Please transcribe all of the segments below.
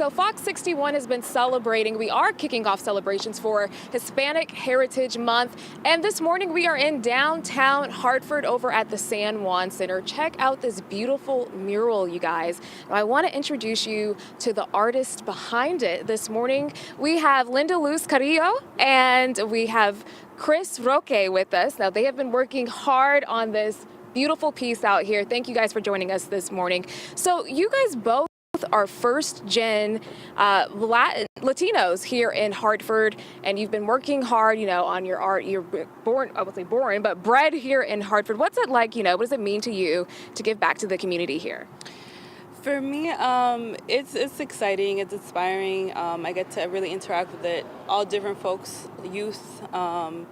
So Fox 61 has been celebrating. We are kicking off celebrations for Hispanic Heritage Month. And this morning we are in downtown Hartford over at the San Juan Center. Check out this beautiful mural, you guys. Now, I want to introduce you to the artist behind it. This morning we have Lindaluz Carrillo and we have Chris ROKU with us. Now, they have been working hard on this beautiful piece out here. Thank you guys for joining us this morning. So you guys both are first-gen Latinos here in Hartford, and you've been working hard, on your art. You're born, I would say born, but bred here in Hartford. What's it like, what does it mean to you to give back to the community here? For me, it's exciting, it's inspiring. I get to really interact with it, all different folks, youth,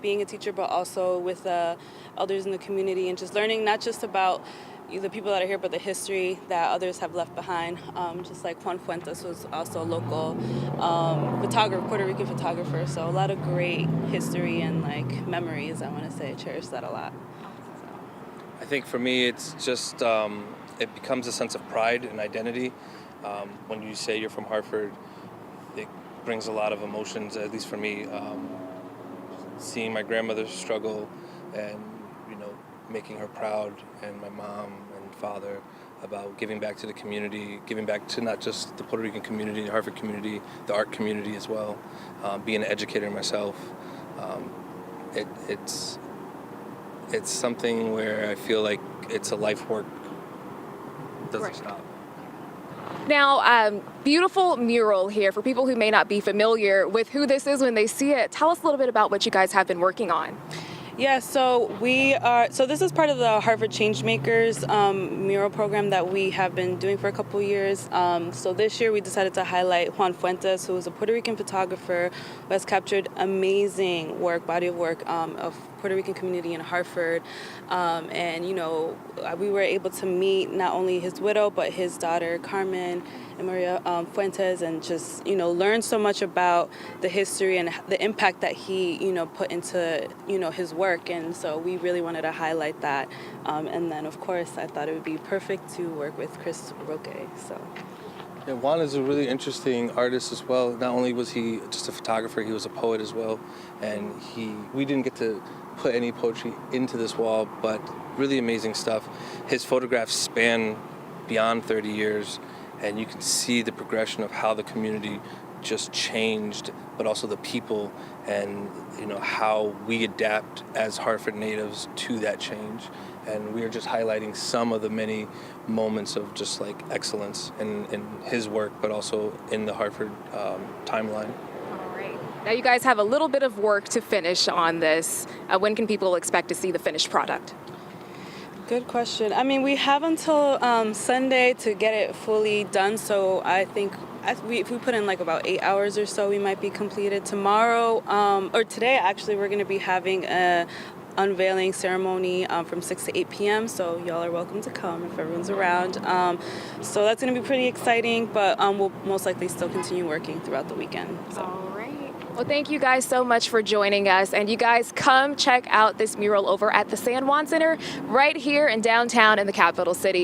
being a teacher, but also with elders in the community, and just learning not just about the people that are here, but the history that others have left behind. Just like Juan Fuentes was also a local photographer, Puerto Rican photographer. So a lot of great history and memories, I want to say. I cherish that a lot. I think for me, it's just, it becomes a sense of pride and identity. When you say you're from Hartford, it brings a lot of emotions, at least for me. Seeing my grandmother struggle and making her proud, and my mom and father, about giving back to the community, giving back to not just the Puerto Rican community, the Hartford community, the art community as well. Being an educator myself, it's something where I feel like it's a life work. It doesn't stop. Now, beautiful mural here. For people who may not be familiar with who this is when they see it, tell us a little bit about what you guys have been working on. Yeah, so this is part of the Hartford Changemakers mural program that we have been doing for a couple years. So this year we decided to highlight Juan Fuentes, who is a Puerto Rican photographer who has captured amazing body of work of Puerto Rican community in Hartford. And we were able to meet not only his widow, but his daughter, Carmen and Maria Fuentes, and just, learn so much about the history and the impact that he, put into, his work. And so we really wanted to highlight that. And then, of course, I thought it would be perfect to work with Chris ROKU. So. Yeah, Juan is a really interesting artist as well. Not only was he just a photographer, he was a poet as well. And we didn't get to put any poetry into this wall, but really amazing stuff. His photographs span beyond 30 years, and you can see the progression of how the community just changed, but also the people, and how we adapt as Hartford natives to that change. And we are just highlighting some of the many moments of just excellence in his work, but also in the Hartford timeline. All right. Now you guys have a little bit of work to finish on this. When can people expect to see the finished product? Good question. I mean, we have until Sunday to get it fully done, so I think if we put in about 8 hours or so, we might be completed. Tomorrow, or today actually, we're going to be having a unveiling ceremony from 6 to 8 p.m. So y'all are welcome to come if everyone's around. So that's going to be pretty exciting, but we'll most likely still continue working throughout the weekend. So. All right. Well, thank you guys so much for joining us. And you guys come check out this mural over at the San Juan Center right here in downtown in the capital city.